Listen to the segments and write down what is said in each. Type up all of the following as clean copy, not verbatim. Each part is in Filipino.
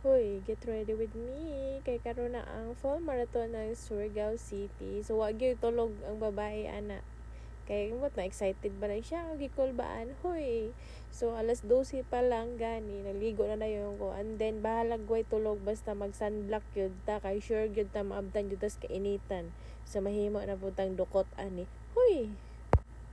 Hoy, get ready with me. Kay karon na ang fall marathon ng Surigao City. So, wag gyud tulog ang babae, ana. Kay what na excited ba na siya? Gikol baan? Hoy. So, alas 12 pa lang gani. Naligo na yung ko. And then, bahalag way tulog basta mag-sunblock yun ta. Kay sure yun ta maabdan yun tas kainitan. So, mahimo na putang dukot ani. Hoy.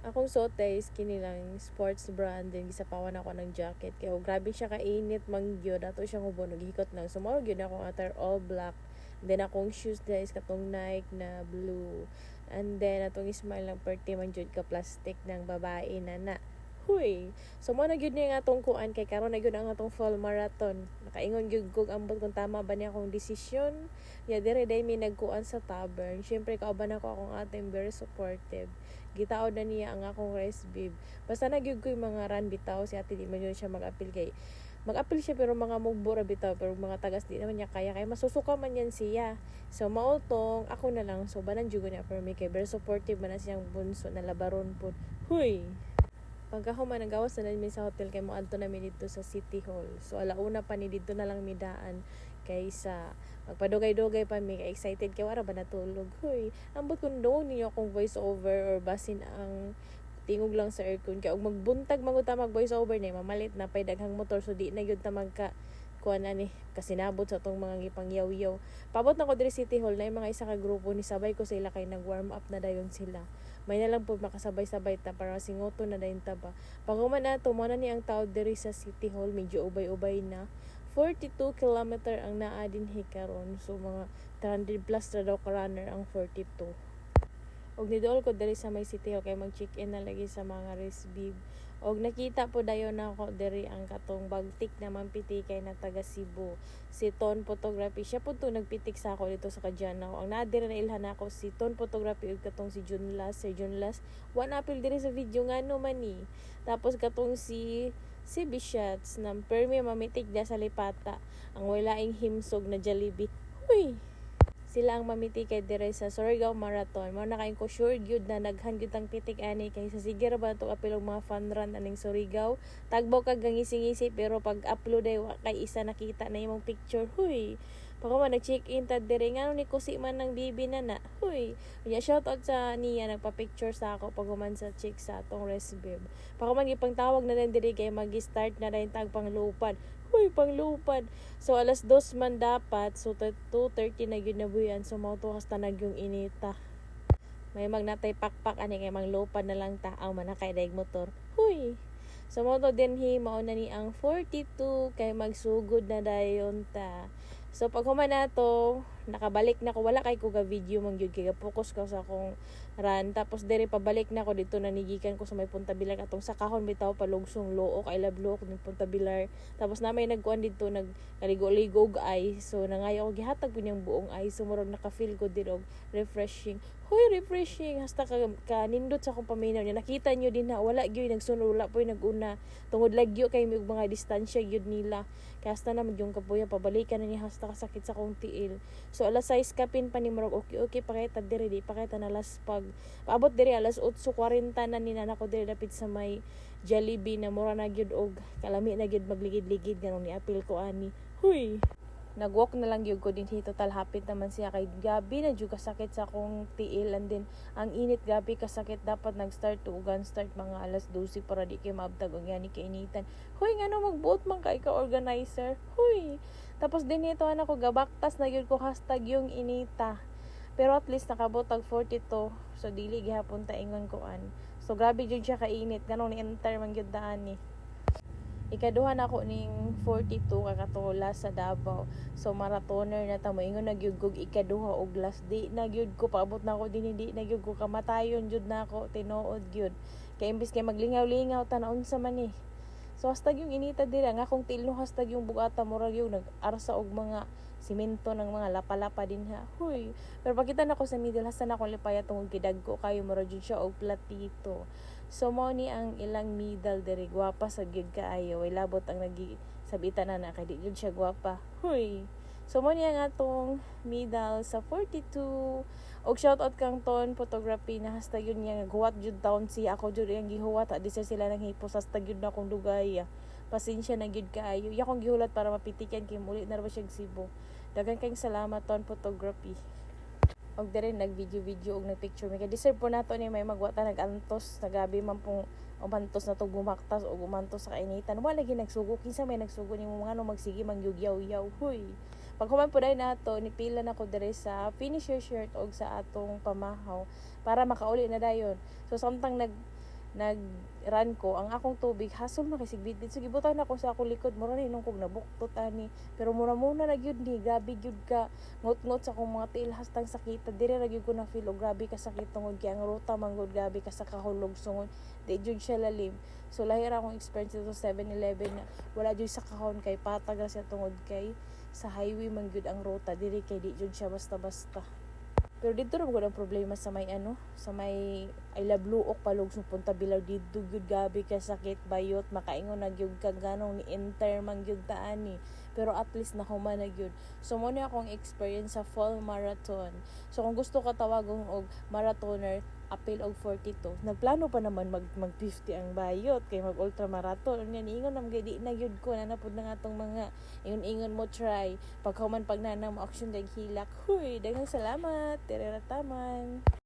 Akong suote is kini lang sports brand din gisapawan ako ng jacket kaya grabe siya kainit manggyo dato siya ngubo naghikot nang sumaro gyud ako atar all black, then akong shoes is katong Nike na blue, and then atong smile lang perti man jud ka plastic ng babae na huy. So mo na gyud ni nga atong kuan kay karon na gyud ang atong fall marathon. Nakaingon gyud kog ambot kung tama ba ni akong desisyon. Ya dire day mi nagkuan sa tavern. Syempre kauban ako akong ating very supportive. Gitaod na niya ang akong race bib. Basta na gyud ko yung mga run bitaw si ate di man gyud siya mag-apil kay mag-apil siya pero mga mugbura bitaw pero mga tagas di naman niya kaya masusuka man yan siya. So mautong ako na lang so banan jud niya for me kay very supportive man na siyang bunso na labaron pud. Huy. Pagkahuman nagawas na namin sa hotel kay moadto namin dito sa City Hall. So alauna pa ni dito na lang midaan kaysa magpadugay-dugay pa mi kay excited kay wala ba natulog. Hoy, ambot kun doon niyo akong voice over or basin ang tingog lang sa aircon kay og magbuntag manguta mag voice over ni mamalit na pay daghang motor so di na gyud ta magka kuan ani kasinabot sa tong mga gipangyaw-yaw. Pabot na ko diri City Hall na yung mga isa ka grupo ni sabay ko sila kay nag-warm up na dayon sila. May na lang po makasabay-sabay ta para singoto na dayon ta ba. Paghuman na to mo na ni ang tao diri sa City Hall medyo ubay-ubay na. 42 kilometer ang naa din hikaron. So mga 300 plus na daw ka runner ang 42. Og nidool ko diri sa may City Hall kay mag-check-in na lagi sa mga race bib. Og nakita po dayon ako diri ang katong bagtik na mampiti kay na taga Cebu. Si Ton Photography. Siya po to nagpitik sa ako dito sa Kadyanaw. Ang naadira na ilhan ako si Ton Photography ug katong si Junlas. Si Junlas, one apil diri sa video nga no man ni. Tapos katong si Bishots ng permi mamitik da sa lipata. Ang walaing himsog na Jollibee. Uy! Sila ang mamiti kay dire sa Surigao Marathon. Mao na kain ko sure gyud na daghan gyud ang pitik ani kay sa sige ra ba to apilong mga fun run aning Surigao. Tagbaw kag gangisi-ngisi pero pag upload ay kay isa nakita na imong picture. Huy. Pagka man nag-check-in ta dire ngano ni kusi man ng bibi na. Huy. Nya shout out sa niya nagpa-picture sa ako pag human sa chick sa atong rest bib. Pagka man gipangtawag na din dire kay magi-start na dayon tag panglupad. Uy, panglupad. So, alas 2 man dapat. So, 2:30 na yun nabuyan. So, mauto hasta nagyong inita. May magnatay pakpak. Ani kay manglupad na lang taaw. Manakay daig motor. Huy. So, mauto din mauna ni ang 42. Kay magsugod na dayon ta. So, pag human na to, nakabalik na ko. Wala kay ko ga video mang yun. Kaya focus ko sa akong run. Tapos, dere pabalik na ko dito. Nanigikan ko sa may Punta Bilar. Atong sa kahon bitaw palugsong look. I love look ng Punta Bilar. Tapos, na may nagkuhan dito. Nagkaligo-ligo ay. So, nangaya ko gihatag po niyang buong ay. So, murag naka-feel ko din. Refreshing. Hoy, refreshing. Hasta kanindot sa akong paminaw niya. Nakita niyo din na wala gyud nagsunod. Wala po yung naguna. Tungod lagyo kay may mga distansya gyud nila. Kaya hasta naman yung kapuya. Pabalikan na niya hasta kasakit sa kong tiil. So, alas 6 kapin pa ni Marog. Okay, pakita diri. Di pakita na alas pag. Paabot diri alas 8:40 na ninana ko diri dapit sa may Jollibee na mura na gyud og kalami na gyud magligid-ligid ganun ni apil ko ani. Huy. Nagwalk na lang gyud ko din total hapit naman siya kay gabi na jud kasakit sa akong tiil and then ang init gabi kasakit dapat nag-start tuugan start mga alas 12 para di kay maabtag og yani kainitan. Hoy ngano magbuot man kay ka organizer. Hoy. Tapos din ito ako gabaktas na gyud ko hashtag yung inita. Pero at least nakabot og 42 so dili gihapon ta ingon kuan. So grabe jud siya kainit ganun ni enter man gyud daan ni. Ikaduha na ako ning 42 kakatula sa Davao. So marathoner na ta moingon nagyud kog ikaduha og last day na gyud ko paabot na ako dinhi di na gyud ko kamatayon jud na ako tinuod gyud. Kay imbis kay maglingaw-lingaw ta na unsa man ni. So hastag yung inita dira nga kung tilno hastag yung bugata murag yung nag-arsa og mga simento ng mga lapa-lapa din ha. Huy. Pero pagkita na ko sa middle hasta na akong lipaya tungod gidagko kayo murag jud siya og platito. So mo ni ang ilang middle diri gwapa sa gyud kaayo way labot ang sabitan na kay di jud siya gwapa. Huy. So mo ni ang atong middle sa 42 og shout out kang Ton Photography na hasta yun niya guwat jud taon siya ako jud ang gihuwat di sila nang hipos hasta gyud na akong dugay. pasensya na gyud kaayo. Iya kong gihulat para mapitikan kay muli na ra ba siya Cebu. Daghang kayong salamat ton photography. Og dire nag-video og nag-picture mi kay deserve po nato ni may magwata nag-antos, nagabi man pong umantos na to gumaktas o umantos sa kainitan. Wala lagi nagsugo kinsa may nagsugo nimo mga no magsige mangyugyaw-yaw. Huy. Pag human po dahil nato, nipila na ko dire sa finisher shirt og sa atong pamahaw para makauli na dayon. So samtang nag-run ko, ang akong tubig, hasol na kasi bidid. So, gibutan ako sa akong likod. Mura rin nung kong nabuktot, ani. Pero muna na yun ni. Grabe yun ka. Ngot-ngot sa akong mga tiil, hastang sakita. Dire na yun ko na feel. O grabe ka sakit tungod. Kaya ang ruta, manggod, grabe ka sa kahulog sungod. Di yun siya lalim. So, lahir akong experience ito 7-Eleven na wala yun sa kahon kay patag na siya tungod kay sa highway manggod ang ruta. Dire kay di yun siya basta-basta. Pero dito rin ko ng problema sa may sa may I love Luok palog sa punta Bilaw dito gyud gabi ka sakit bayot makaingon na gyud kag ganong ni enter man gyud taan ni. Pero at least nahuman na gyud. So mo ni akong experience sa fall marathon. So kung gusto ka tawagon og marathoner apil og 42. Nagplano pa naman mag 50 ang bayot kay mag ultra marathon. Unya niingon nam di na gyud ko na napud na atong mga ingon mo try. Paghuman pag nanang mo action dag hilak. Huy, daghang salamat. Tirerataman.